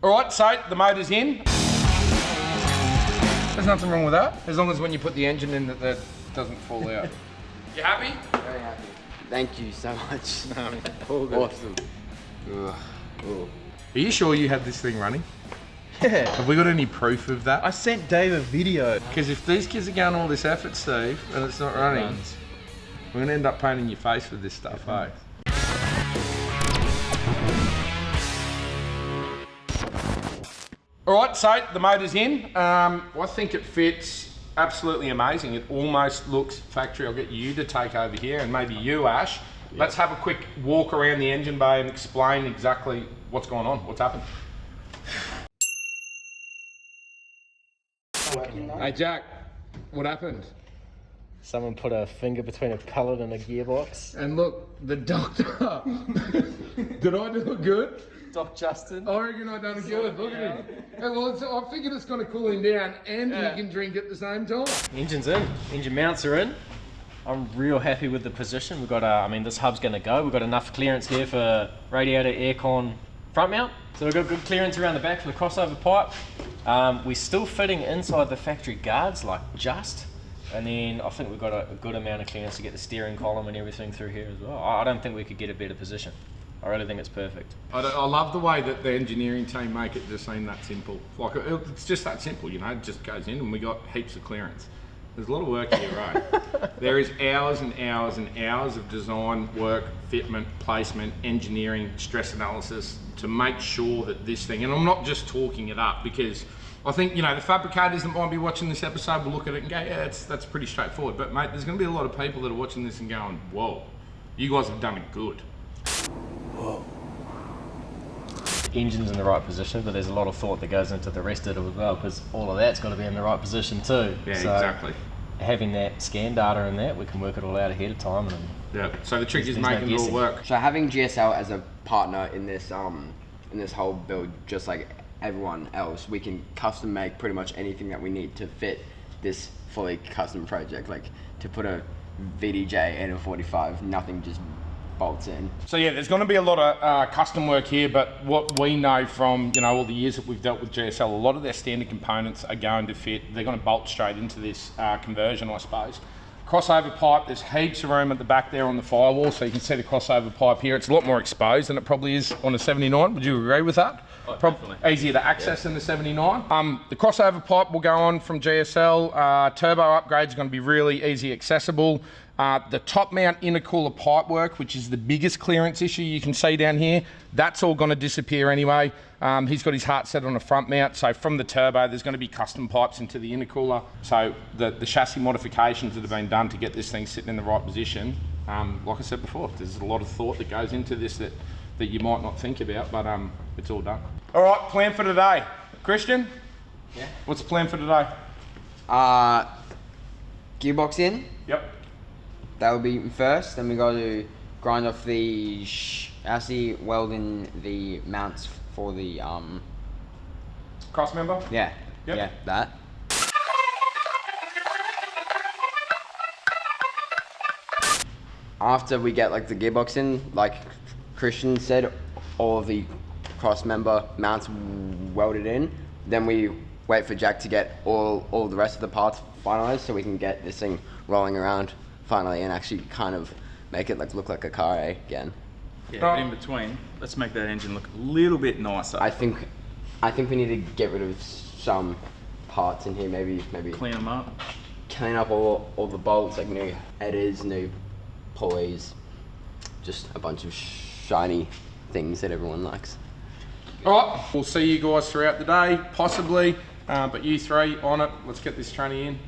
All right, so the motor's in. There's nothing wrong with that, as long as when you put the engine in that doesn't fall out. You happy? Very happy. Thank you so much. All good. Awesome. Are you sure you had this thing running? Yeah. Have we got any proof of that? I sent Dave a video. Because if these kids are going all this effort, Steve, and it's not running, we're going to end up painting your face with this stuff, eh? All right, so the motor's in. I think it fits absolutely amazing. It almost looks factory. I'll get you to take over here, and maybe you, Ash. Yep. Let's have a quick walk around the engine bay and explain exactly what's going on, what's happened. Hey Jack, what happened? Someone put a finger between a pellet and a gearbox. And look, the doctor. Did I do it good? Doc Justin. I reckon I done it good. Look at him. Hey, well, I figured it's going to cool him down and he can drink at the same time. Engine's in. Engine mounts are in. I'm real happy with the position. We've got, I mean, this hub's going to go. We've got enough clearance here for radiator, aircon, front mount. So we've got good clearance around the back for the crossover pipe. We're still fitting inside the factory guards, like just. And then I think we've got a good amount of clearance to get the steering column and everything through here as well. I don't think we could get a better position. I really think it's perfect. I love the way that the engineering team make it just seem that simple. Like it's just that simple, you know, it just goes in and we got heaps of clearance. There's a lot of work here, right? There is hours and hours and hours of design, work, fitment, placement, engineering, stress analysis to make sure that this thing, and I'm not just talking it up because I think, you know, the fabricators that might be watching this episode will look at it and go, yeah, that's pretty straightforward. But mate, there's gonna be a lot of people that are watching this and going, whoa, you guys have done it good. Whoa. Engine's in the right position, but there's a lot of thought that goes into the rest of it as well, because all of that's got to be in the right position too. Yeah, so exactly. Having that scan data in that, we can work it all out ahead of time. And yeah. So the trick is making it all work. So having GSL as a partner in this whole build, just like everyone else, we can custom make pretty much anything that we need to fit this fully custom project. Like to put a VDJ in a 45, nothing just bolts in. So yeah, there's going to be a lot of custom work here, but what we know from, you know, all the years that we've dealt with GSL, a lot of their standard components are going to fit. They're going to bolt straight into this conversion, I suppose. Crossover pipe, there's heaps of room at the back there on the firewall, so you can see the crossover pipe here. It's a lot more exposed than it probably is on a 79. Would you agree with that? Oh, definitely. Easier to access than the 79. The crossover pipe will go on from GSL. Turbo upgrades are going to be really easy accessible. The top mount intercooler pipe work, which is the biggest clearance issue you can see down here, that's all going to disappear anyway. He's got his heart set on a front mount, so from the turbo there's going to be custom pipes into the intercooler. So the chassis modifications that have been done to get this thing sitting in the right position, like I said before, there's a lot of thought that goes into this that you might not think about, but it's all done. All right, plan for today. Christian? Yeah? What's the plan for today? Gearbox in. Yep. That will be first. Then we got to grind off the chassis, welding the mounts for the Cross member? Yeah. Yep. Yeah, that. After we get like the gearbox in, like Christian said, all of the cross member mounts welded in. Then we wait for Jack to get all the rest of the parts finalized so we can get this thing rolling around finally and actually kind of make it like look like a car again. Yeah, but in between, let's make that engine look a little bit nicer. I think we need to get rid of some parts in here, maybe clean them up. Clean up all the bolts, like new headers, new pulleys, just a bunch of shiny things that everyone likes. All right, we'll see you guys throughout the day, possibly, but you three on it. Let's get this tranny in,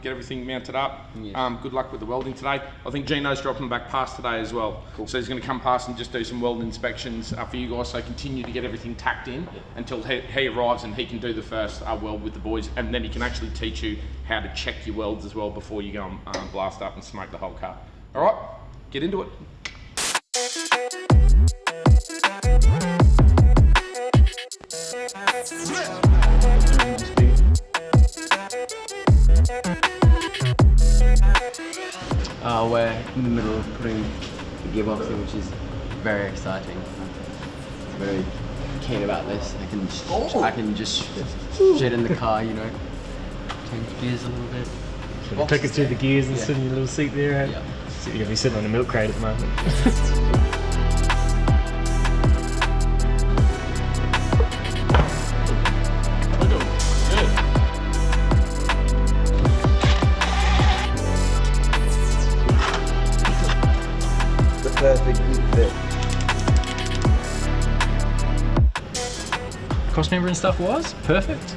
get everything mounted up. Yes. Good luck with the welding today. I think Gino's dropping back past today as well. Cool. So he's going to come past and just do some welding inspections for you guys. So continue to get everything tacked in until he arrives and he can do the first weld with the boys, and then he can actually teach you how to check your welds as well before you go and blast up and smoke the whole car. All right, get into it. We're in the middle of putting the gearbox in, which is very exciting. It's very keen about this. I can just shit in the car, you know. Change gears a little bit. Click it through the gears and sit in your little seat there. Yeah. So you're gonna be sitting on a milk crate at the moment. Perfect fit. Cross member and stuff was perfect.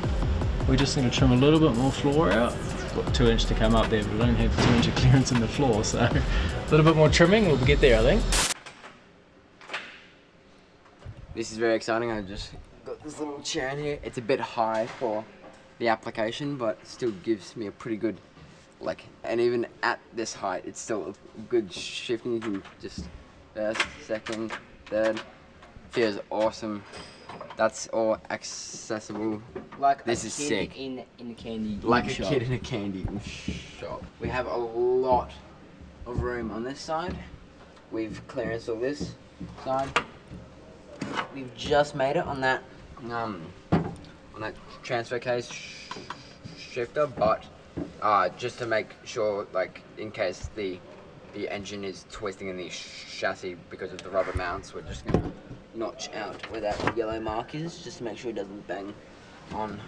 We're just going to trim a little bit more floor out. Got 2 inch to come up there, but we don't have 2 inch of clearance in the floor, so a little bit more trimming, we'll get there, I think. This is very exciting. I just got this little chair in here. It's a bit high for the application, but still gives me a pretty good, and even at this height, it's still a good shifting. You can just first, second, third. Feels awesome. That's all accessible. Like this a is kid sick. in a candy Like shop. a kid in a candy shop. We have a lot of room on this side. We've clearance all this side. We've just made it on that transfer case shifter, but just to make sure, in case the engine is twisting in the chassis because of the rubber mounts, we're just gonna notch out where that yellow mark is, just to make sure it doesn't bang on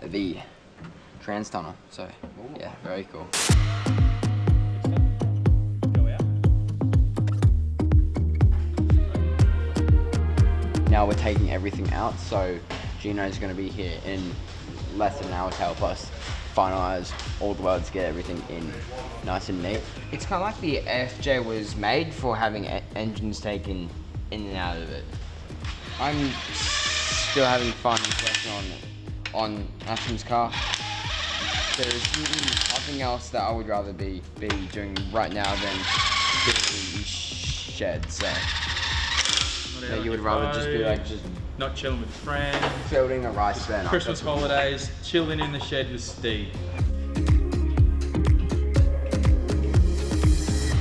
the trans tunnel. So yeah, very cool. Now we're taking everything out, so Gino's gonna be here in less than an hour to help us finalize all the welds, get everything in nice and neat. It's kind of like the FJ was made for having engines taken in and out of it. I'm still having fun working on Ashton's car. There's nothing else that I would rather be doing right now than building shed. So Not you would rather just be not chilling with friends. building a rice burner. Christmas holidays, chilling in the shed with Steve.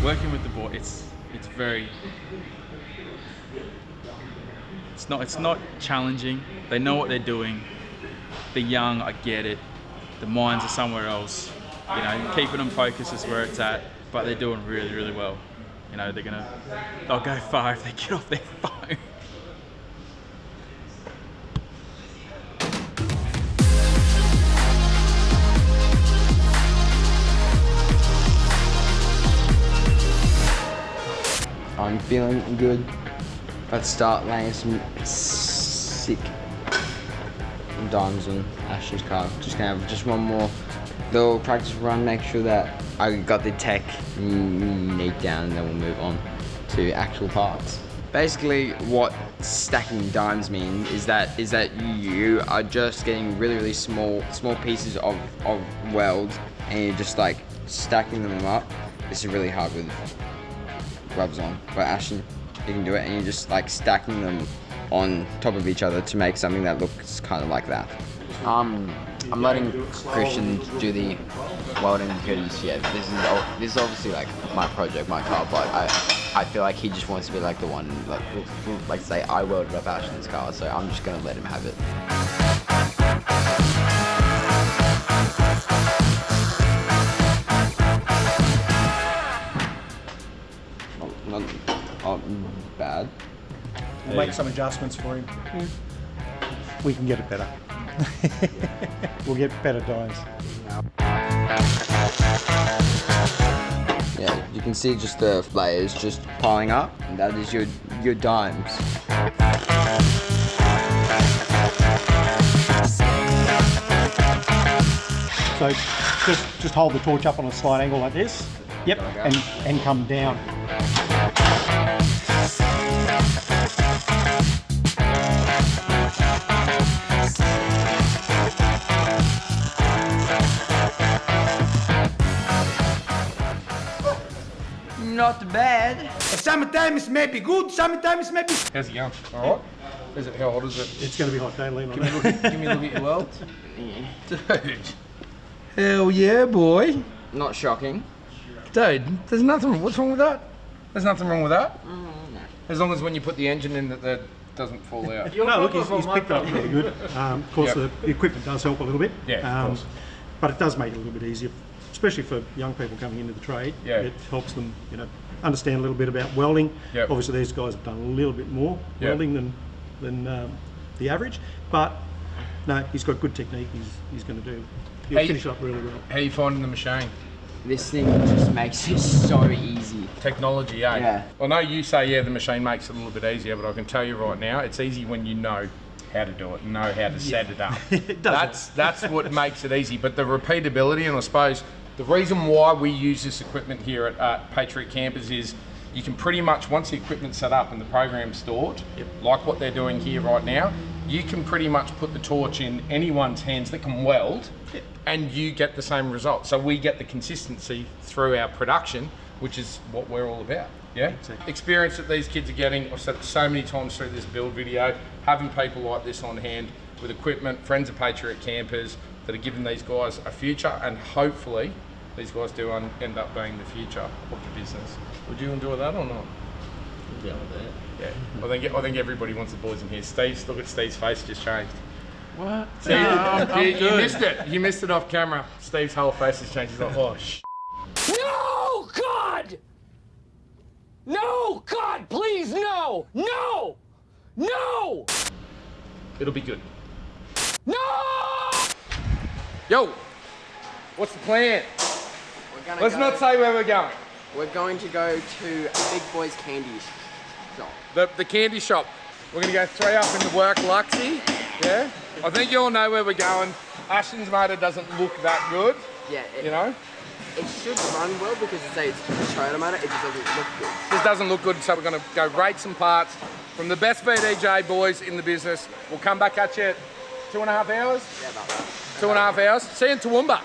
Working with the boy, it's not challenging. They know what they're doing. They're young, I get it. The minds are somewhere else. You know, keeping them focused is where it's at, but they're doing really, really well. You know, they'll go far if they get off their phone. I'm feeling good. Let's start laying some sick dimes on Ashton's car. Just gonna have just one more little practice run, make sure that I got the tech neat down, and then we'll move on to actual parts. Basically, what stacking dimes mean is that you are just getting really small pieces of weld, and you're just stacking them up. This is really hard with gloves on, but Ashton, you can do it, and you're just stacking them on top of each other to make something that looks kind of like that. I'm letting Christian do the welding because this is obviously my project, my car, but I feel like he just wants to be the one say I welded up Ashton's car, so I'm just gonna let him have it. Not bad. We'll make some adjustments for him. We can get it better. We'll get better dimes. Yeah, you can see just the layers just piling up, and that is your dimes. So just hold the torch up on a slight angle like this. Yep, and come down. Not bad. Sometimes may be good, sometimes may be. How's it going? All right. Is it? How hot is it? It's going to be hot. Don't lean on that. Give me a look at your weld. Dude. Hell yeah, boy. Not shocking. Dude, there's nothing. What's wrong with that? There's nothing wrong with that. As long as when you put the engine in, that the doesn't fall out. No, look, he's picked up really good. Of course, Yep. the equipment does help a little bit. Yeah, of course. But it does make it a little bit easier, especially for young people coming into the trade. Yeah. It helps them, understand a little bit about welding. Yep. Obviously, these guys have done a little bit more Yep. welding than the average. But no, he's got good technique. He's going to do. He'll finish up really well. How are you finding the machine? This thing just makes it so easy. Technology, eh? Yeah. I know you say, yeah, the machine makes it a little bit easier, but I can tell you right now, it's easy when you know how to do it and know how to set it up. It does. That's what makes it easy. But the repeatability, and I suppose the reason why we use this equipment here at Patriot Campers is you can pretty much, once the equipment's set up and the program's stored, like what they're doing here right now, you can pretty much put the torch in anyone's hands that can weld, and you get the same result. So we get the consistency through our production, which is what we're all about. Yeah. Exactly. Experience that these kids are getting. I've said it so many times through this build video, having people like this on hand with equipment, friends of Patriot Campers that are giving these guys a future, and hopefully these guys do end up being the future of the business. Would you enjoy that or not? Yeah, with that. Yeah. I think everybody wants the boys in here. Look at Steve's face just changed. What? See, you missed it. You missed it off camera. Steve's whole face has changed. He's like, oh, No, God! No, God, please, no! No! No! it'll be good. No! Yo, what's the plan? Let's not say where we're going. We're going to go to Big Boy's Candy Shop. The candy shop. We're gonna go 3 up into work Luxy. Yeah? I think you all know where we're going. Ashton's motor doesn't look that good. Yeah, You know? it should run well because it's a Toyota motor, it just doesn't look good. This doesn't look good, so we're gonna go rate some parts from the best VDJ boys in the business. We'll come back at you at 2.5 hours. Yeah, about that. 2.5 hours. See you in Toowoomba.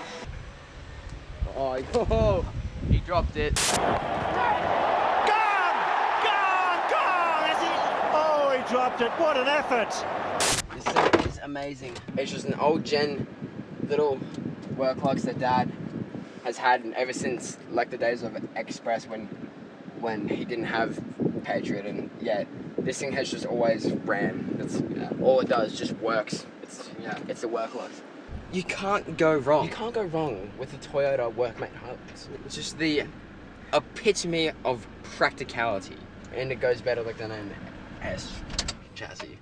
Oh, he dropped it. Oh, he dropped it. What an effort. This thing is amazing. It's just an old gen little worklux that Dad has had ever since like the days of Express when he didn't have Patriot, and yeah, this thing has just always ran. That's all it does, just works. It's a worklux. You can't go wrong. You can't go wrong with the Toyota Workmate Hilux. It's just the epitome of practicality, and it goes better like than an S chassis.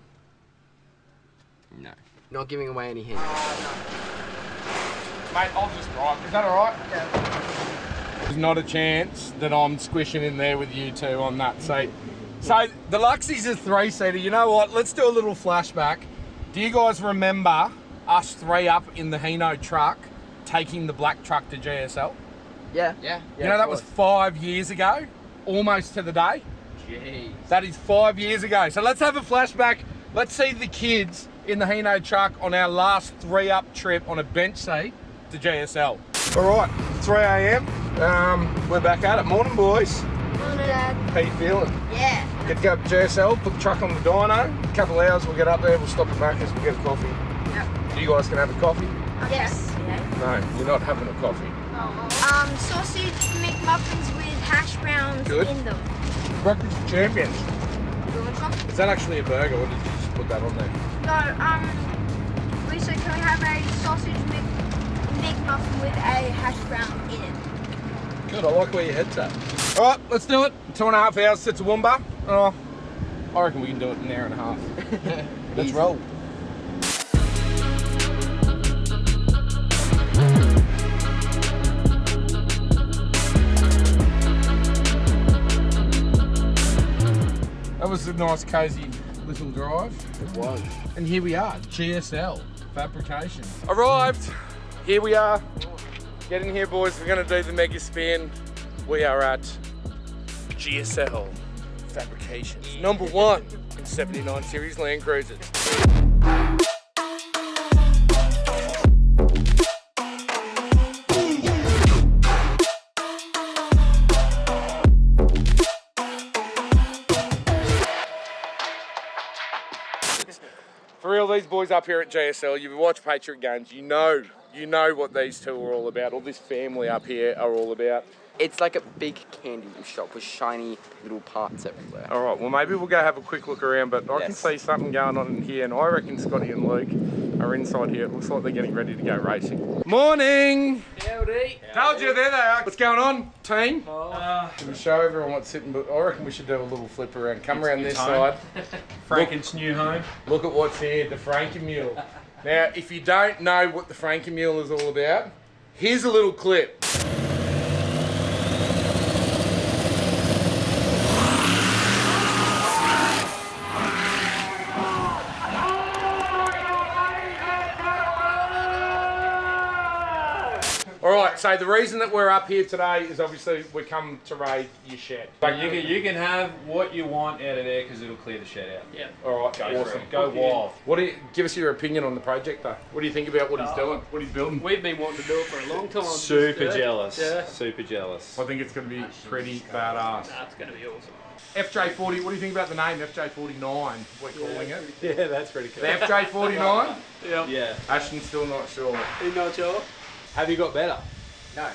No, not giving away any hints. Mate, I'll just drive. Is that all right? Yeah. There's not a chance that I'm squishing in there with you two on that seat. So the Luxy's a 3-seater. You know what? Let's do a little flashback. Do you guys remember us 3 up in the Hino truck taking the black truck to GSL? Yeah. You know, that was 5 years ago, almost to the day. Jeez. That is 5 years ago. So let's have a flashback. Let's see the kids in the Hino truck on our last 3 up trip on a bench seat to GSL. All right, 3 a.m. We're back at it. Morning, boys. Morning, Dad. How you feeling? Yeah. Get to go up to GSL, put the truck on the dyno. A couple of hours, we'll get up there, we'll stop at Macca's, we'll get a coffee. Yep. You guys can have a coffee? Yes. No, you're not having a coffee. Sausage McMuffins with hash browns Good. in them. Breakfast for champions. You want some? Is that actually a burger, or did you just put that on there? No, we said can we have a sausage McMuffin with a hash brown in it? Good, I like where your head's at. All right, let's do it. 2.5 hours to Toowoomba. Oh, I reckon we can do it in an hour and a half. Let's roll. That was a nice, cosy little drive. It was. And here we are, GSL Fabrication. Arrived. Here we are. Get in here, boys. We're gonna do the mega spin. We are at GSL Fabrication. Number 1 in 79 series Landcruisers. For real, these boys up here at GSL, you've watched Patriot games, you know what these two are all about, all this family up here are all about. It's like a big candy shop with shiny little parts everywhere. All right, well, maybe we'll go have a quick look around, but I can Yes. see something going on in here, and I reckon Scotty and Luke are inside here. It looks like they're getting ready to go racing. Morning! Howdy. Told you, there they are. What's going on, team? Can we show everyone what's sitting? But I reckon we should do a little flip around. Come around this side. Franken's new home. Look at what's here, the Frankie Mule. Now, if you don't know what the Frankie Mule is all about, here's a little clip. All right, so the reason that we're up here today is obviously we come to raid your shed. You can have what you want out of there because it'll clear the shed out. Yeah. All right, Go for awesome. it. Go wild. What do you give us your opinion on the project though? What do you think about what he's doing? What he's building? We've been wanting to do it for a long time. Super Just, jealous. Yeah. Super jealous. I think it's going to be pretty badass. That's going to be awesome. FJ40, what do you think about the name FJ49? We're calling it. Yeah, that's pretty cool. The FJ49? Yeah. Yeah. Ashton's still not sure. You not sure? Have you got better? No.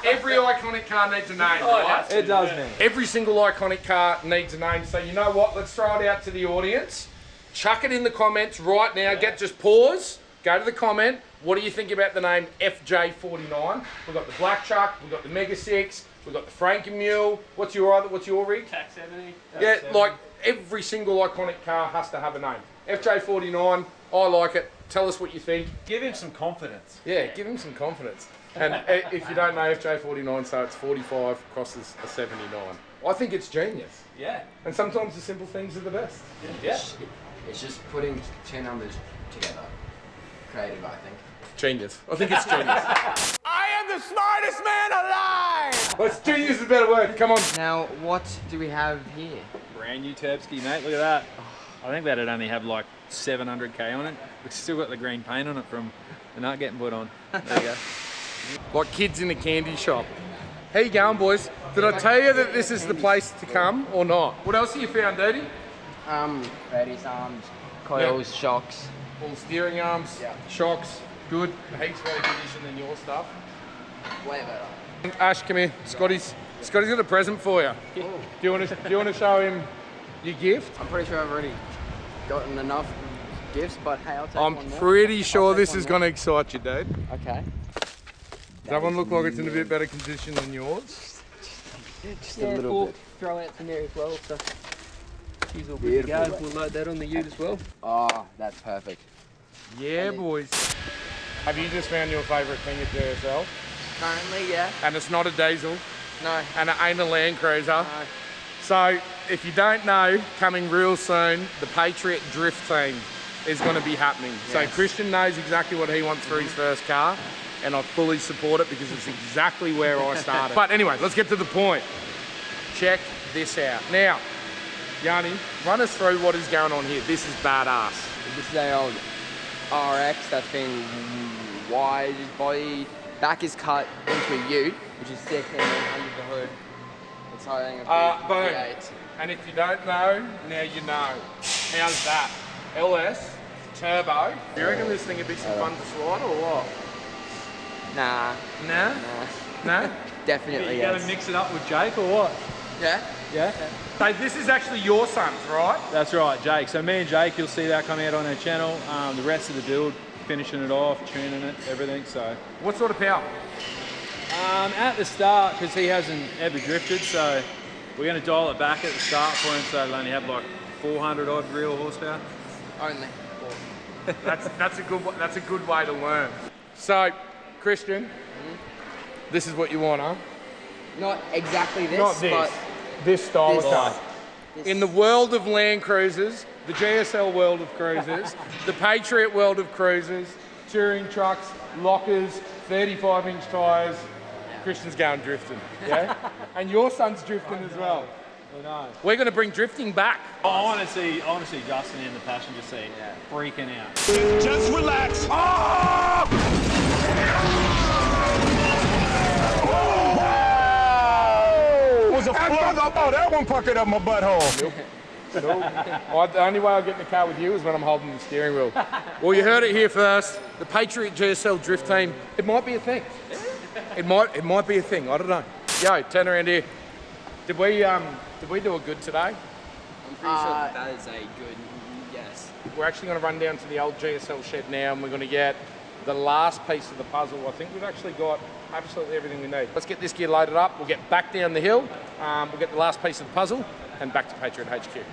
Every iconic car needs a name, right? It does, man. Every single iconic car needs a name. So you know what? Let's throw it out to the audience. Chuck it in the comments right now. Just pause. Go to the comment. What do you think about the name FJ49? We've got the Black Truck. We've got the Mega 6. We've got the Frankie Mule. What's your rig? Tax 70. Yeah, like every single iconic car has to have a name. FJ49. I like it. Tell us what you think. Give him some confidence. Yeah, give him some confidence. And if you don't know FJ49, so it's 45 crosses a 79. I think it's genius. Yeah. And sometimes the simple things are the best. Yeah. It's just putting two numbers together. Creative, I think. Genius. I think it's genius. I am the smartest man alive! Let's genius is a better word. Come on. Now, what do we have here? Brand new Turbski, mate. Look at that. I think that'd only have like 700k on it. We've still got the green paint on it from the nut getting put on. There you go. Like kids in a candy shop. How you going, boys? Did I tell you that this is the place to come or not? What else have you found, Dirty? Radius arms, coils, shocks. All steering arms, Yeah. shocks, good. Heaps better condition than your stuff. Way better. Ash, come here. Scotty's got a present for you. Do you want to show him your gift? I'm pretty sure I've already gotten enough gifts, but hey, I'll take I'm one more. pretty sure take this one is more. going to excite you, dude. Okay. Does that one look like it's in a bit better condition than yours? Just a little bit. Throw out in there as well. So she's all good to Beautiful. go. We'll load that on the ute as well. Oh, that's perfect. Yeah, boys. Have you just found your favourite thing at JSL? Currently, yeah. And it's not a diesel, No. and it ain't a Landcruiser. No. So, if you don't know, coming real soon, the Patriot Drift team is going to be happening. So Yes. Christian knows exactly what he wants for his first car, and I fully support it because it's exactly where I started. But anyway, let's get to the point. Check this out. Now, Yanni, run us through what is going on here. This is badass. This is an old RX that's been wide body. Back is cut into a ute, which is thick, and then under the hood, it's hiding a big Boom. V8. And if you don't know, now you know. How's that? LS, turbo. Do you reckon this thing would be some fun to slide or what? Nah. Nah? Nah? Definitely, You yes. gotta mix it up with Jake or what? Yeah? Yeah? So this is actually your son's, right? That's right, Jake. So me and Jake, you'll see that come out on our channel. The rest of the build, finishing it off, tuning it, everything. So What sort of power? at the start, because he hasn't ever drifted, so we're going to dial it back at the start for him, so it'll only have like 400 odd real horsepower. Only. That's a good way to learn. So, Christian, this is what you want, huh? Not exactly this, Not this. but This style This. of car. this. In the world of Land Cruisers, the GSL world of cruisers, the Patriot world of cruisers, touring trucks, lockers, 35-inch tyres, Christian's going drifting, yeah? And your son's drifting as well. I know. We're going to bring drifting back. I want to see Justin in the passenger seat, freaking out. Just relax. Was a oh, that one puckered up my butthole. The only way I'll get in the car with you is when I'm holding the steering wheel. Well, you heard it here first. The Patriot GSL drift team, it might be a thing. It might be a thing. I don't know. Yo, turn around here. Did we do a good today? I'm pretty sure that is a good yes. We're actually going to run down to the old GSL shed now, and we're going to get the last piece of the puzzle. I think we've actually got absolutely everything we need. Let's get this gear loaded up. We'll get back down the hill. We'll get the last piece of the puzzle and back to Patriot HQ.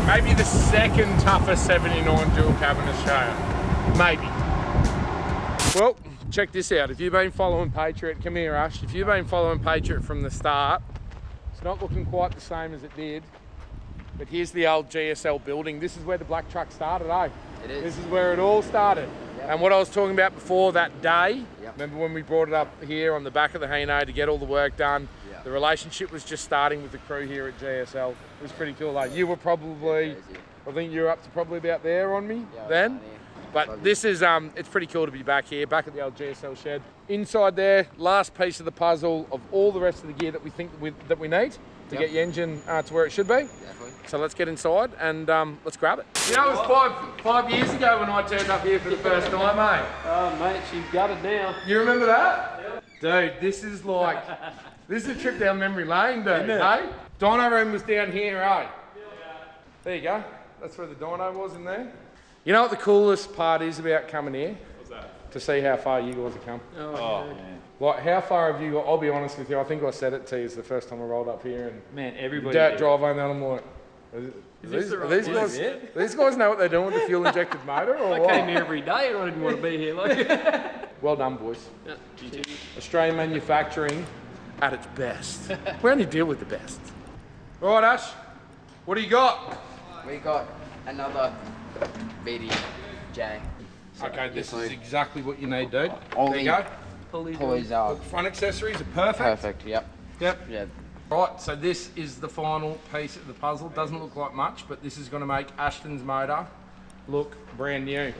Maybe the second toughest 79 dual cab in Australia. Maybe. Well, check this out. If you've been following Patriot, come here, Ash. If you've been following Patriot from the start, it's not looking quite the same as it did. But here's the old GSL building. This is where the black truck started, eh? It is. This is where it all started. Yep. And what I was talking about before that day, Yep. remember when we brought it up here on the back of the Hino to get all the work done? Yep. The relationship was just starting with the crew here at GSL. It was pretty cool. Like you were probably, I think you were up to probably about there on me then. But this is, it's pretty cool to be back here, back at the old GSL shed. Inside there, last piece of the puzzle of all the rest of the gear that we think that we need to get your engine to where it should be. Definitely. So let's get inside and let's grab it. You know, it was five years ago when I turned up here for the first time, mate. Oh, mate, she's got it now. You remember that? Dude, this is like, this is a trip down memory lane, dude, hey? Dyno room was down here, eh? There you go. That's where the dyno was in there. You know what the coolest part is about coming here? What's that? To see how far you guys have come. Oh, Like, how far have you got? I'll be honest with you, I think I said it to you the first time I rolled up here and man, everybody. dirt driveway, and then I'm like, these guys know what they're doing with the fuel injected motor or I what? came here every day and I didn't want to be here. Like, Well done, boys. Australian manufacturing at its best. We only deal with the best. Right, Ash, what do you got? We got another VDJ. Okay, this is exactly what you need, dude. All There you the go. pulleys are Front accessories are perfect. perfect. Yep. Yep. Yeah. Right, so this is the final piece of the puzzle. Doesn't look like much, but this is going to make Ashton's motor look brand new.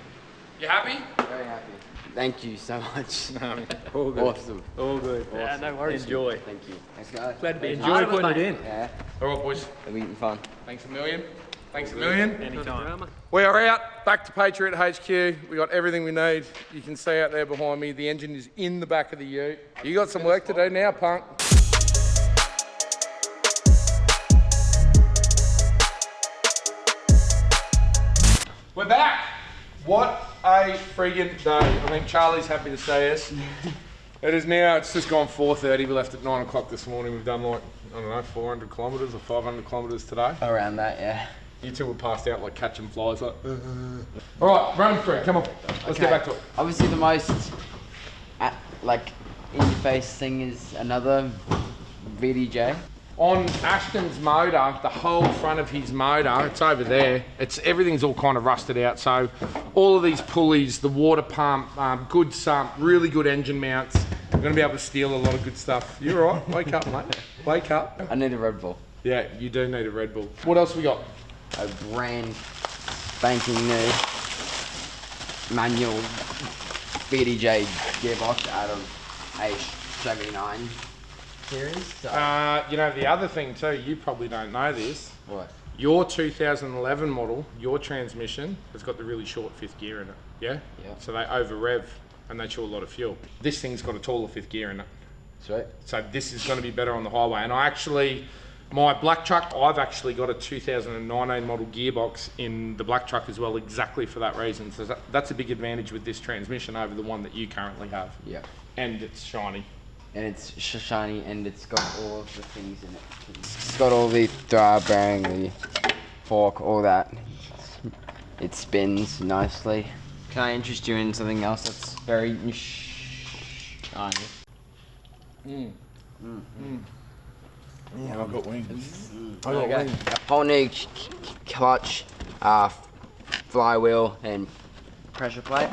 You happy? Very happy. Thank you so much. all good. Awesome. All good. Yeah, no worries. Enjoy. Thank you. Thanks, guys. Glad to be enjoy putting it in. Yeah. All right, boys. It'll be fun. Thanks a million. Thanks a million. Anytime. We are out, back to Patriot HQ. We got everything we need. You can see out there behind me, the engine is in the back of the ute. You got some work to do now, punk. We're back. What a friggin' day. I think Charlie's happy to see us. It is now, it's just gone 4:30. We left at 9 o'clock this morning. We've done like, I don't know, 400 kilometres or 500 kilometres today. Around that, yeah. You two were passed out like catching flies. Like, All right, run through it. Come on, let's get back to it. Obviously, the most like in your face thing is another VDJ. On Ashton's motor, the whole front of his motor, it's over there. Everything's all kind of rusted out. So all of these pulleys, the water pump, good sump, really good engine mounts. We're going to be able to steal a lot of good stuff. You're all right. Wake up, mate. Wake up. I need a Red Bull. Yeah, you do need a Red Bull. What else we got? A brand spanking new manual VDJ gearbox out of FJ49 series. So. You know, the other thing too, you probably don't know this. What? Your 2011 model, your transmission has got the really short fifth gear in it. Yeah? Yeah. So they over rev and they chew a lot of fuel. This thing's got a taller fifth gear in it. Sweet. So this is going to be better on the highway. And my black truck, I've actually got a 2019 model gearbox in the black truck as well, exactly for that reason. So that's a big advantage with this transmission over the one that you currently have. Yeah. And it's shiny. And it's shiny and it's got all of the things in it. It's got all the drive bearing, the fork, all that. It spins nicely. Can I interest you in something else that's very shiny? Yeah, I've got wings. Whole new clutch, flywheel and pressure plate.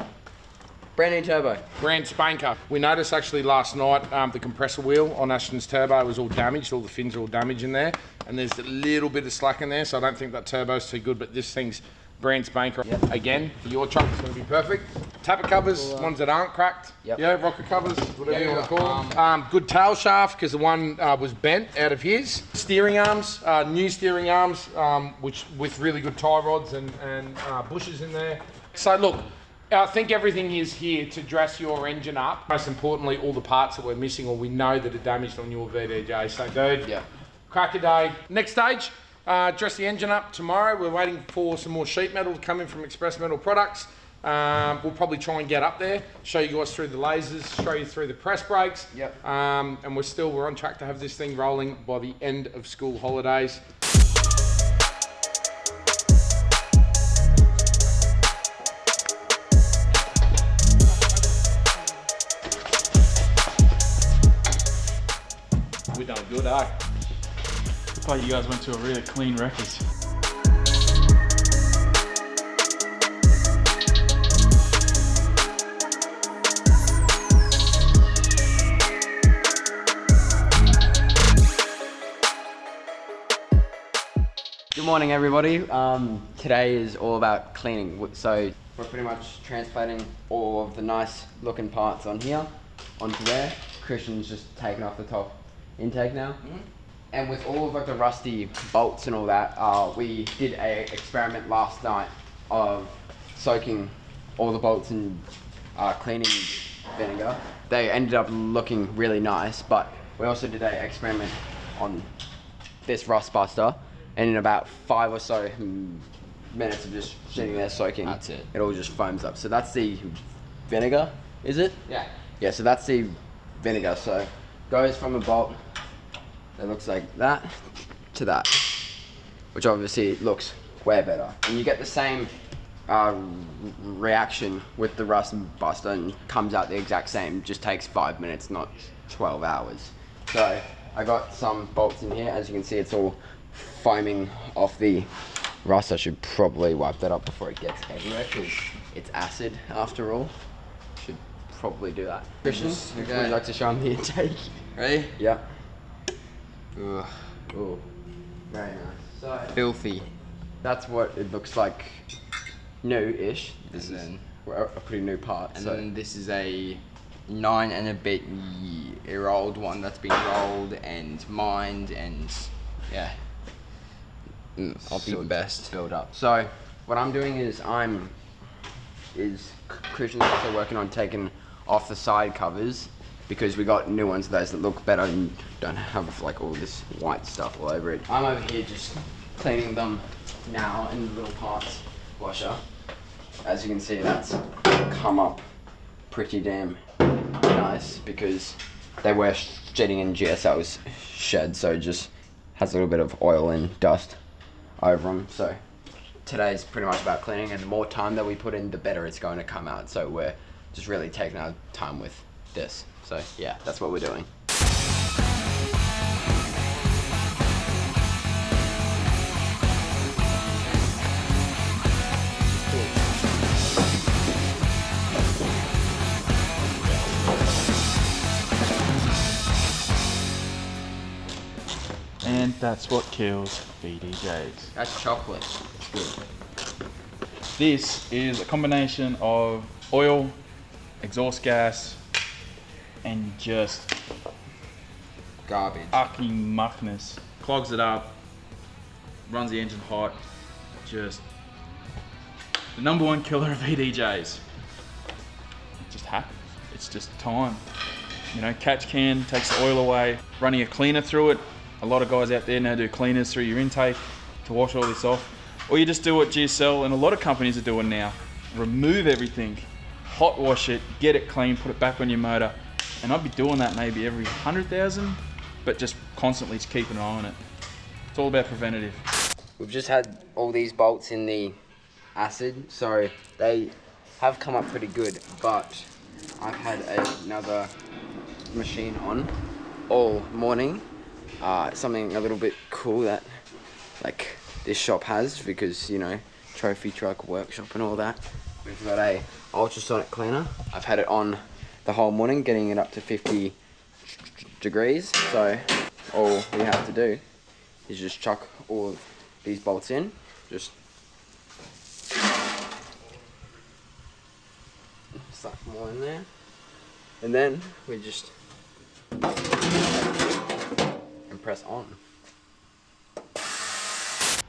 Brand new turbo. Brand spanker. We noticed actually last night the compressor wheel on Ashton's turbo was all damaged. All the fins are all damaged in there. And there's a little bit of slack in there, so I don't think that turbo's too good, but this thing's brand spanker. Yep. Again, for your truck, it's going to be perfect. Tapper covers, ones that aren't cracked. Yep. Yeah, rocker covers, whatever you want to call them. Good tail shaft, because the one was bent out of his. Steering arms, new steering arms, which with really good tie rods and bushes in there. So look, I think everything is here to dress your engine up. Most importantly, all the parts that we're missing or we know that are damaged on your VDJ. So dude, crack a day. Next stage. Dress the engine up tomorrow. We're waiting for some more sheet metal to come in from Express Metal Products. We'll probably try and get up there, show you guys through the lasers, show you through the press brakes. Yep. And we're on track to have this thing rolling by the end of school holidays. We done good, eh? I thought you guys went to a really clean wreckers. Good morning, everybody. Today is all about cleaning. So we're pretty much translating all of the nice looking parts on here onto there. Christian's just taking off the top intake now. And with all of like the rusty bolts and all that, we did a experiment last night of soaking all the bolts in cleaning vinegar. They ended up looking really nice, but we also did an experiment on this rust buster, and in about 5 or so minutes of just sitting there soaking, that's it. It all just foams up. So that's the vinegar, is it? Yeah. Yeah, so that's the vinegar. So goes from a bolt that looks like that to that, which obviously looks way better. And you get the same reaction with the rust buster and comes out the exact same, just takes 5 minutes, not 12 hours. So I got some bolts in here. As you can see, it's all foaming off the rust. I should probably wipe that up before it gets everywhere because it's acid after all. Should probably do that. Christian, would you like to show them the intake? Ready? Yeah. Ugh. Ooh, very nice. So Filthy. that's what it looks like, new-ish. This is a pretty new part. and So then this is a 9 and a bit year old one that's been rolled and mined and yeah. I'll be the best. build up. So what I'm doing is Christian's also working on taking off the side covers because we got new ones, those that look better and don't have like all this white stuff all over it. I'm over here just cleaning them now in the little parts washer. As you can see, that's come up pretty damn nice because they were shedding in GSL's shed, so it just has a little bit of oil and dust over them. So today's pretty much about cleaning, and the more time that we put in, the better it's going to come out. So we're just really taking our time with this. So yeah, that's what we're doing. And that's what kills VDJs. That's chocolate. It's good. This is a combination of oil, exhaust gas, and just Garbage. ucking muckness. Clogs it up, runs the engine hot. Just the #1 killer of VDJs. It just happens. It's just time. You know, catch can, takes the oil away. Running a cleaner through it. A lot of guys out there now do cleaners through your intake to wash all this off. Or you just do what GSL and a lot of companies are doing now. Remove everything, hot wash it, get it clean, put it back on your motor. And I'd be doing that maybe every 100,000, but just constantly just keeping an eye on it. It's all about preventative. We've just had all these bolts in the acid, so they have come up pretty good, but I've had another machine on all morning. Something a little bit cool that like this shop has, because you know, trophy truck workshop and all that. We've got a ultrasonic cleaner. I've had it on the whole morning, getting it up to 50 degrees. So all we have to do is just chuck all of these bolts in. Just slap them all in there. And then we just and press on.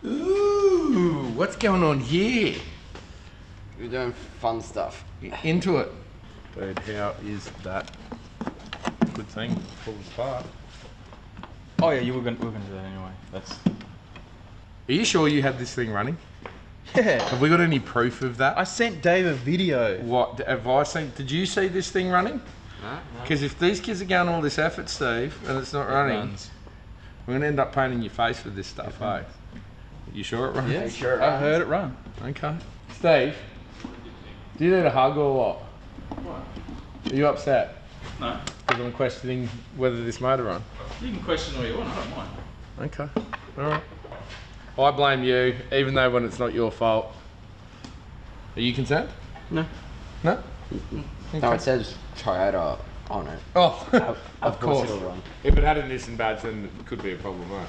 Ooh, what's going on here? We're doing fun stuff. Into it. Dude, how is that? Good thing. Pulls apart. Oh yeah, we're gonna do that anyway. That's. Are you sure you had this thing running? Yeah. Have we got any proof of that? I sent Dave a video. What have I seen? Did you see this thing running? No. Because if these kids are going all this effort, Steve, and it's not running, runs. we're gonna end up painting your face with this stuff, eh? You sure it runs? Yeah, sure it I runs? heard it run. Okay. Steve, do you need a hug or what? Are you upset? No. Because I'm questioning whether this motor run. You can question all you want. I don't mind. Okay. All right. I blame you, even though when it's not your fault. Are you concerned? No. No? No, it says Toyota on it. Oh, of course. it'll run. If it had a Nissan badge, then it could be a problem, right?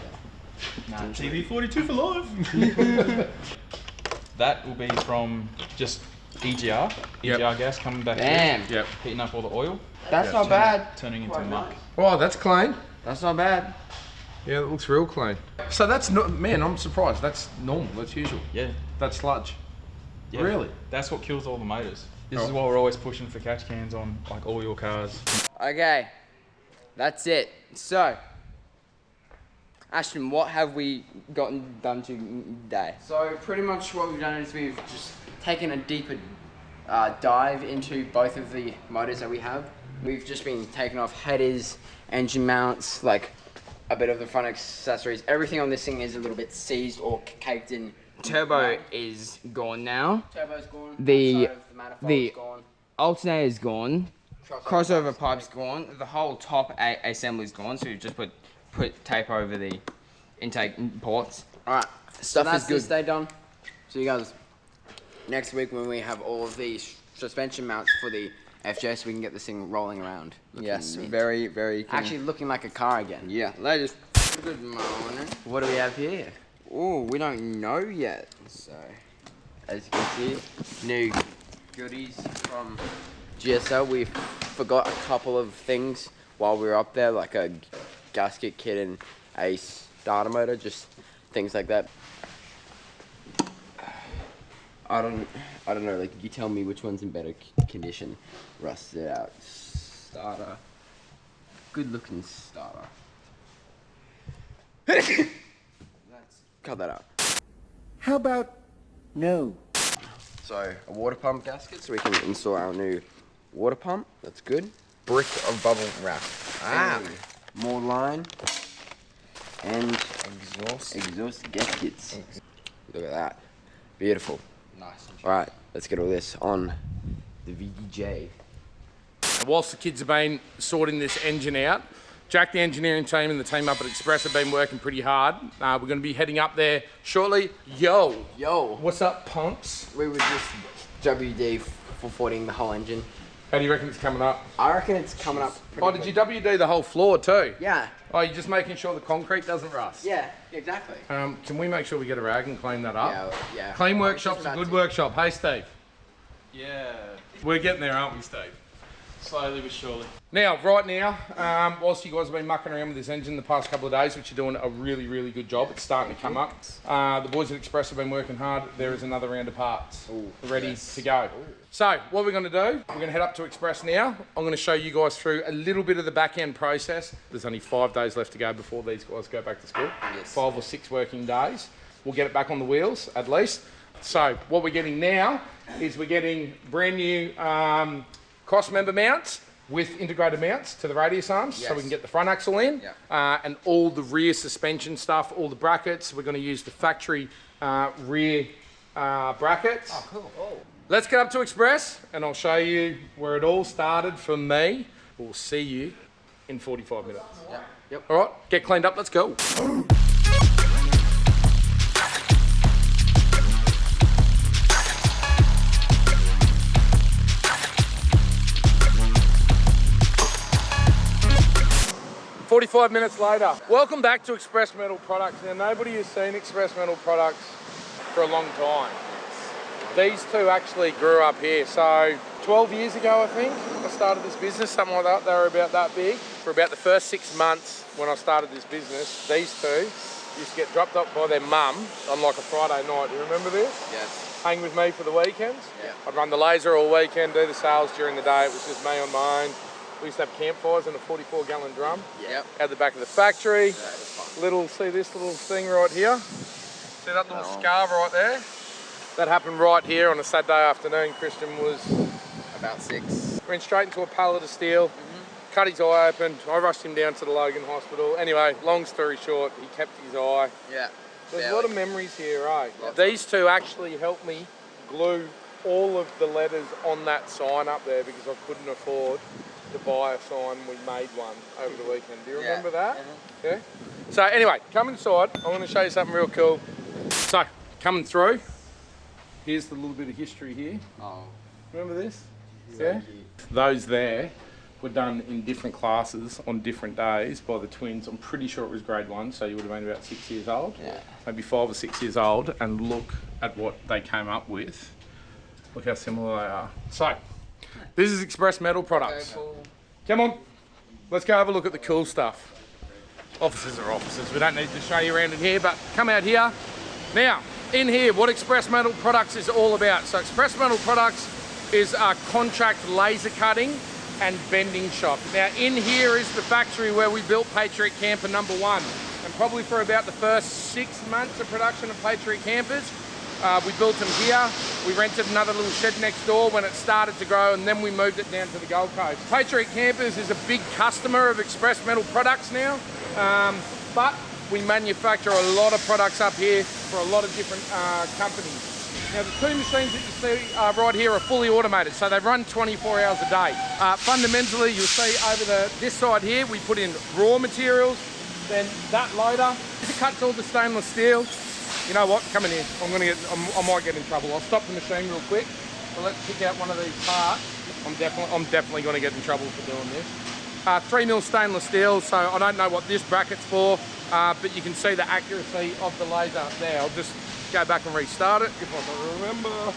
TV42 for life. That will be from just EGR. Yep. EGR gas coming back Damn. through, Yep. heating up all the oil, That's not bad. turning into muck. Oh, that's clean. That's not bad. Yeah, it looks real clean. So that's not, man, I'm surprised. That's normal, that's usual. Yeah. That's sludge. Yeah. Really? That's what kills all the motors. This is Oh. why we're always pushing for catch cans on like all your cars. Okay, that's it. So, Ashton, what have we done today? So pretty much what we've done is we've just taken a deeper dive into both of the motors that we have. We've just been taking off headers, engine mounts, like a bit of the front accessories. Everything on this thing is a little bit seized or caked in. Turbo is gone now. Turbo's gone. The the- gone. Alternator's gone. Crossover pipe's gone. The whole top assembly's gone. So we've just put tape over the intake ports. Alright, Stuff so that's is good. this day done. See you guys next week when we have all of these suspension mounts for the FJ so we can get this thing rolling around. Yes, Looking mint. very, very. Actually looking like a car again. Yeah, ladies. Good morning. What do we have here? Oh, we don't know yet. So, as you can see, new Goodies from GSL. We forgot a couple of things while we were up there, like a gasket kit and a starter motor, just things like that. I don't know, like you tell me which one's in better condition. Rusted out starter. Good looking starter. Let's cut that out. How about no? So a water pump gasket so we can install our new water pump. That's good. Brick of bubble wrap. More line. And exhaust gaskets. Look at that. Beautiful. nice. Alright, let's get all this on the VDJ. Whilst the kids have been sorting this engine out, Jack, the engineering team, and the team up at Express have been working pretty hard. We're going to be heading up there shortly. Yo, what's up, punks? We were just WD for 40ing the whole engine. How do you reckon it's coming up? I reckon it's coming up pretty Oh, did you WD the whole floor too? Yeah. Oh, you're just making sure the concrete doesn't rust? Yeah, exactly. Can we make sure we get a rag and clean that up? Yeah. Clean workshop's a good workshop. Hey, Steve. Yeah. We're getting there, aren't we, Steve? Slowly but surely. Now, right now, whilst you guys have been mucking around with this engine the past couple of days, which you're doing a really, really good job, it's starting to come up. The boys at Express have been working hard. There is another round of parts ready to go. So, what we're going to do, we're going to head up to Express now. I'm going to show you guys through a little bit of the back end process. There's only 5 days left to go before these guys go back to school. 5 or 6 working days. We'll get it back on the wheels, at least. So, what we're getting now is we're getting brand new cross member mounts with integrated mounts to the radius arms, so we can get the front axle in, and all the rear suspension stuff, all the brackets. We're going to use the factory rear brackets. Oh, cool. Oh. Let's get up to Express, and I'll show you where it all started for me. We'll see you in 45 minutes. Yep. All right, get cleaned up. Let's go. 45 minutes later. Welcome back to Express Metal Products. Now, nobody has seen Express Metal Products for a long time. These two actually grew up here. So 12 years ago, I think, I started this business, something like that. They were about that big. For about the first 6 months when I started this business, these two used to get dropped off by their mum on like a Friday night. Do you remember this? Yes. Hang with me for the weekends. Yeah. I'd run the laser all weekend, do the sales during the day. It was just me on my own. We used to have campfires in a 44-gallon drum. Yep. Out the back of the factory. Yeah, it was fun. Little, see this little thing right here? See that little scar right there? That happened right here on a Saturday afternoon. Christian was About 6. went straight into a pallet of steel, cut his eye open. I rushed him down to the Logan Hospital. Anyway, long story short, he kept his eye. Yeah. There's a lot of memories here, eh? These two actually helped me glue all of the letters on that sign up there because I couldn't afford to buy a sign. We made one over the weekend. Do you remember that? Yeah. So anyway, come inside. I want to show you something real cool. So, coming through, here's the little bit of history here. Oh. Remember this? Yeah. Those there were done in different classes on different days by the twins. I'm pretty sure it was grade 1, so you would have been about 6 years old. Yeah. Maybe 5 or 6 years old, and look at what they came up with. Look how similar they are. So, this is Express Metal Products. Come on, let's go have a look at the cool stuff. Offices are offices. We don't need to show you around in here, but come out here. Now, in here, what Express Metal Products is all about. So Express Metal Products is a contract laser cutting and bending shop. Now, in here is the factory where we built Patriot Camper #1. And probably for about the first 6 months of production of Patriot Campers, we built them here. We rented another little shed next door when it started to grow, and then we moved it down to the Gold Coast. Patriot Campers is a big customer of Express Metal Products now, but we manufacture a lot of products up here for a lot of different companies. Now, the two machines that you see right here are fully automated, so they run 24 hours a day. Fundamentally, you'll see over this side here, we put in raw materials, then that loader cuts all the stainless steel. You know what? Come in here. I might get in trouble. I'll stop the machine real quick. So let's pick out one of these parts. I'm definitely going to get in trouble for doing this. 3mm stainless steel. So I don't know what this bracket's for, but you can see the accuracy of the laser there. I'll just go back and restart it if I can remember.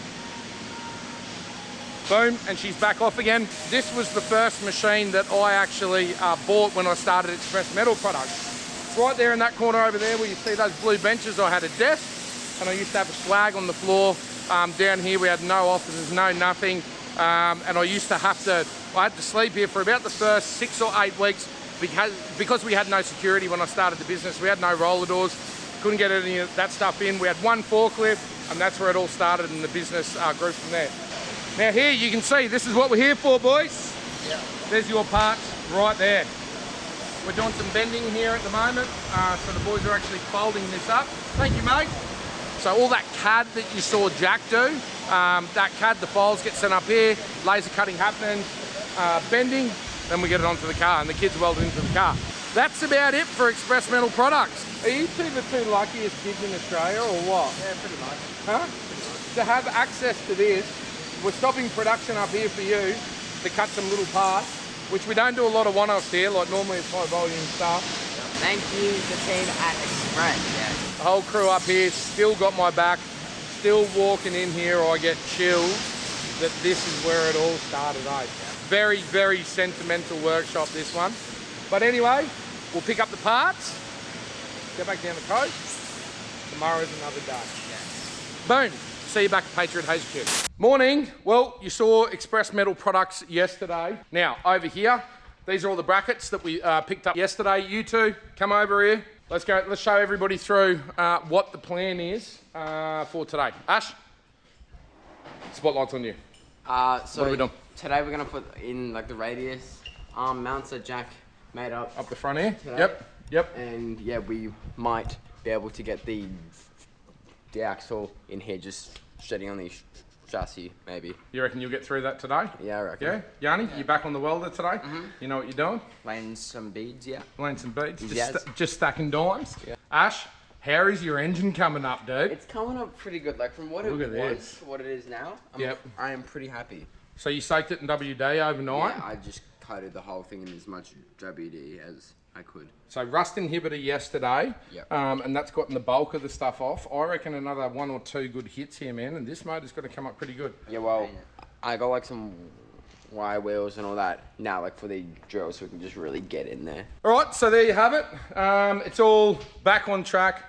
Boom, and she's back off again. This was the first machine that I actually bought when I started Express Metal Products. Right there in that corner over there where you see those blue benches, I had a desk and I used to have a swag on the floor. Down here we had no offices, no nothing. And I used to I had to sleep here for about the first 6 or 8 weeks because we had no security when I started the business. We had no roller doors, couldn't get any of that stuff in. We had one forklift and that's where it all started and the business grew from there. Now here you can see, this is what we're here for, boys. Yeah. There's your parts right there. We're doing some bending here at the moment, so the boys are actually folding this up. Thank you, mate. So all that CAD that you saw Jack do, that CAD, the files get sent up here, laser cutting happening, bending, then we get it onto the car and the kids weld it into the car. That's about it for Express Metal Products. Are you two the two luckiest kids in Australia or what? Yeah, pretty much. Huh? To have access to this, we're stopping production up here for you to cut some little parts, which we don't do a lot of one-offs here, like normally it's high volume stuff. Thank you, the team at Express. Yeah. The whole crew up here still got my back, still walking in here, I get chills that this is where it all started, eh? Very, very sentimental workshop, this one. But anyway, we'll pick up the parts, get back down the coast. Tomorrow's another day. Yeah. Boom. See you back at Patriot HQ. Morning. Well, you saw Express Metal Products yesterday. Now, over here, these are all the brackets that we picked up yesterday. You two, come over here. Let's go. Let's show everybody through what the plan is for today. Ash, spotlight's on you. So what are we doing? Today we're gonna put in like the radius mounts that Jack made up the front here. Today. Yep. And yeah, we might be able to get the axle in here, just shredding on the chassis, maybe. You reckon you'll get through that today? Yeah, I reckon. Yeah? Yanni, you back on the welder today? You know what you're doing? Laying some beads, yeah. Laying some beads? Yes. Just stacking dimes? Yeah. Ash, how is your engine coming up, dude? It's coming up pretty good. Like from what Look it at was this. to what it is now, Yep. I am pretty happy. So you soaked it in WD overnight? Yeah, I just coated the whole thing in as much WD as I could. So rust inhibitor yesterday, Yep. and that's gotten the bulk of the stuff off. I reckon another 1 or 2 good hits here, man, and this motor's got to come up pretty good. Yeah, well, I got like some wire wheels and all that now, like for the drill, so we can just really get in there. All right, so there you have it. It's all back on track.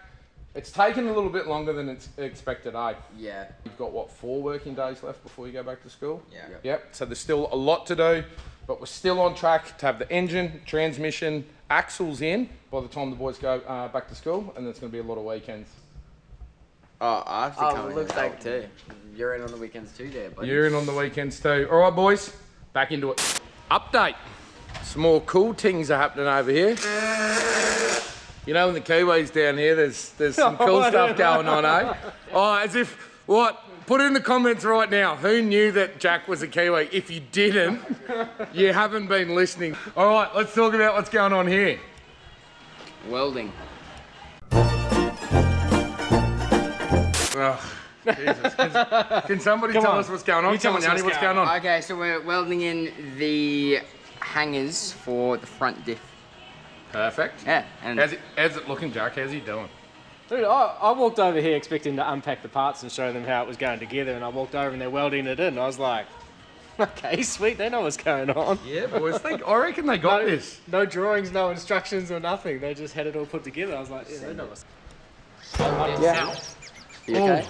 It's taken a little bit longer than it's expected, eh? Yeah. You've got, what, 4 working days left before you go back to school? Yeah. Yep, so there's still a lot to do, but we're still on track to have the engine, transmission, axles in by the time the boys go back to school, and there's going to be a lot of weekends. Oh, I have to come in. looks like too. You're in on the weekends too there, buddy. You're in on the weekends too. All right, boys, back into it. Update. Some more cool things are happening over here. You know, in the Kiwis down here, there's some cool stuff going on, eh? Oh, as if, what? Put it in the comments right now. Who knew that Jack was a Kiwi? If you didn't, you haven't been listening. All right, let's talk about what's going on here. Welding. Oh, Jesus. Can somebody tell us what's going on? Come on, Yanni, what's going on? Okay, so we're welding in the hangers for the front diff. Perfect. Yeah, and How's it looking, Jack? How's he doing? Dude, I walked over here expecting to unpack the parts and show them how it was going together, and I walked over and they're welding it in. I was like, okay, sweet, they know what's going on. Yeah, boys, I reckon they got this. No drawings, no instructions or nothing. They just had it all put together. I was like, yeah, they know what's Yeah. You okay?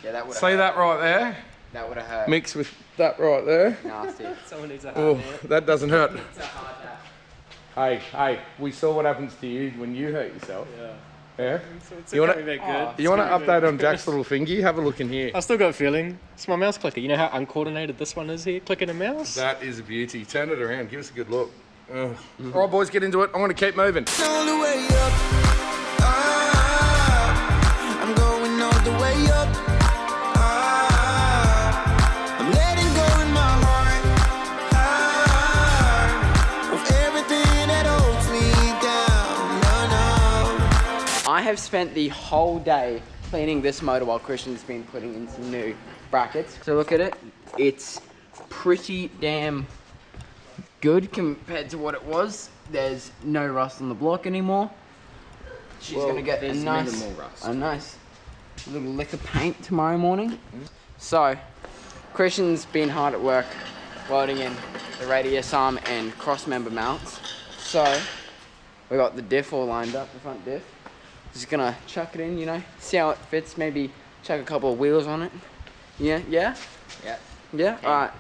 Yeah, that would have See that right there? That would have hurt. Mixed with that right there. Nasty. Someone needs a hard Oh, hand. that doesn't hurt. It's a hard hat. Hey, we saw what happens to you when you hurt yourself. Yeah. Yeah? It's You wanna- coming back good. You want to It's coming update back on Jack's little thingy? Have a look in here. I still got a feeling. It's my mouse clicker. You know how uncoordinated this one is here? Clicking a mouse? That is a beauty. Turn it around. Give us a good look. All right, boys, get into it. I'm going to keep moving. All the way up. I'm going all the way up. I'm letting go in my heart of everything that holds me down. No. I have spent the whole day cleaning this motor while Christian's been putting in some new brackets. So look at it. It's pretty damn good compared to what it was. There's no rust on the block anymore. She's gonna get a nice little lick of paint tomorrow morning. So, Christian's been hard at work welding in the radius arm and cross member mounts. So, we got the diff all lined up, the front diff. Just gonna chuck it in, you know, see how it fits, maybe chuck a couple of wheels on it. Yeah? yeah. Alright,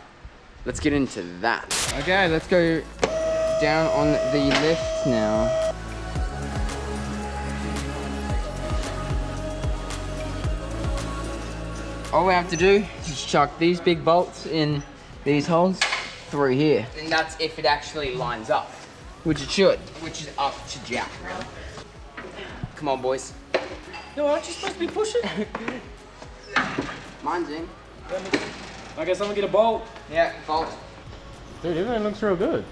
let's get into that. Okay, let's go down on the lift now. All we have to do is chuck these big bolts in these holes through here. And that's if it actually lines up, Which it should. which is up to Jack, really. Come on, boys. No, aren't you supposed to be pushing? Mine's in. Okay, someone get a bolt. Yeah, bolt. Dude, everything looks real good.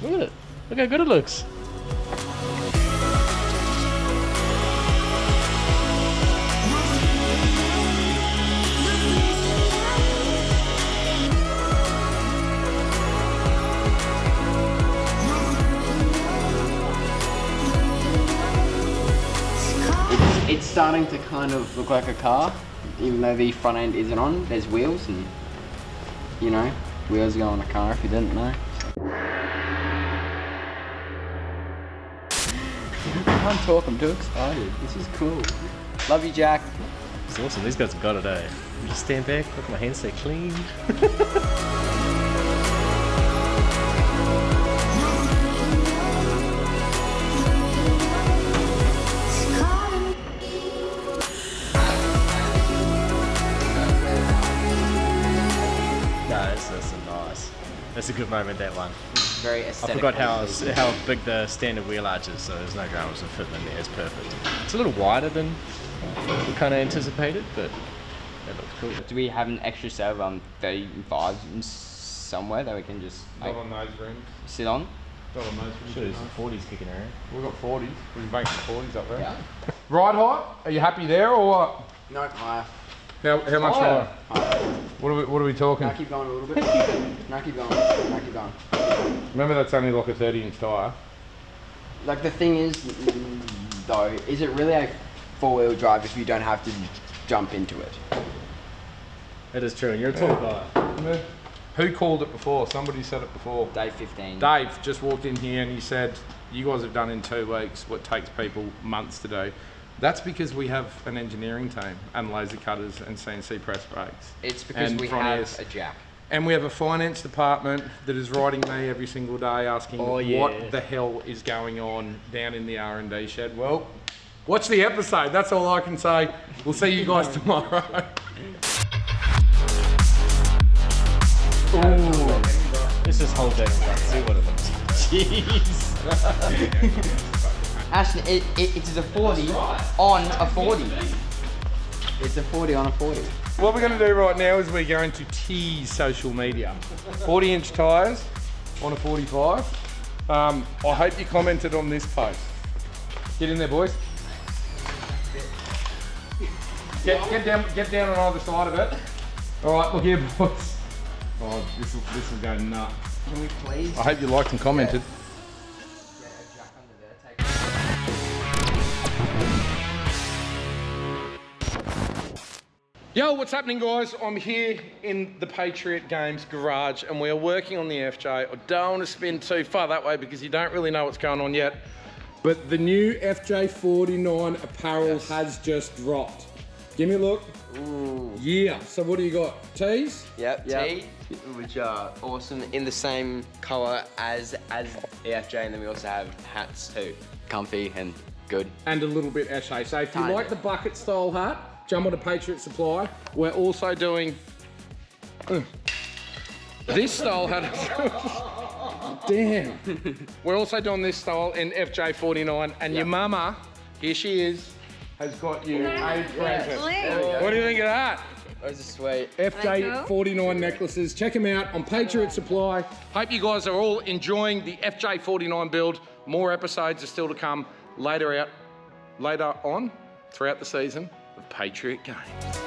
Look at it. Look how good it looks. It's starting to kind of look like a car, even though the front end isn't on. There's wheels and, you know, wheels go on a car if you didn't know. I can't talk, I'm too excited. This is cool. Love you, Jack. It's awesome. These guys have got it, eh? Just stand back, look at my hands, stay clean. That's nice. That's a good moment, that one. Very I aesthetic. forgot how big the standard wheel arch is, so there's no grounds of fitment there. It's perfect. It's a little wider than we kind of anticipated, but it looks cool. Do we have an extra set of 35s somewhere that we can just like, Not on those rims. sit on? Not on those rims. Sure, there's some 40s kicking around. We've got 40s. We've made some 40s up there. Yeah. Ride height? Are you happy there or what? No, higher. How much Higher. higher? What are we talking? Now keep going a little bit. Now keep going. Now keep going. Remember, that's only like a 30-inch tyre. Like the thing is, though, is it really a four-wheel drive if you don't have to jump into it? It is true, and you're a tall guy. Who called it before? Somebody said it before. Day 15. Dave just walked in here and he said, you guys have done in 2 weeks what takes people months to do. That's because we have an engineering team and laser cutters and CNC press brakes. It's because and we front have ears. a jack. And we have a finance department that is writing me every single day asking what the hell is going on down in the R&D shed. Well, watch the episode. That's all I can say. We'll see you guys tomorrow. Ooh. Let's just hold that and see what it looks like. Jeez. Ashton, it is a 40 on a 40. It's a 40 on a 40. What we're going to do right now is we're going to tease social media. 40-inch tyres on a 45. I hope you commented on this post. Get in there, boys. Get down on either side of it. All right, look here, boys. Oh, this will go nuts. Can we please? I hope you liked and commented. Yo, what's happening, guys? I'm here in the Patriot Games garage and we are working on the FJ. I don't want to spin too far that way because you don't really know what's going on yet. But the new FJ49 apparel has just dropped. Give me a look. Ooh. Yeah, so what do you got? Tees? Yep, tee, which are awesome in the same colour as the FJ, and then we also have hats too. Comfy and good. And a little bit Eshe. So if you like the bucket style hat, jump on to Patriot Supply. We're also doing this style hat. Damn. We're also doing this style in FJ49, and your mama, here she is, has got you a present. What do you think of that? Those are sweet. FJ49 necklaces. Check them out on Patriot Supply. Hope you guys are all enjoying the FJ49 build. More episodes are still to come later on throughout the season of Patriot Games.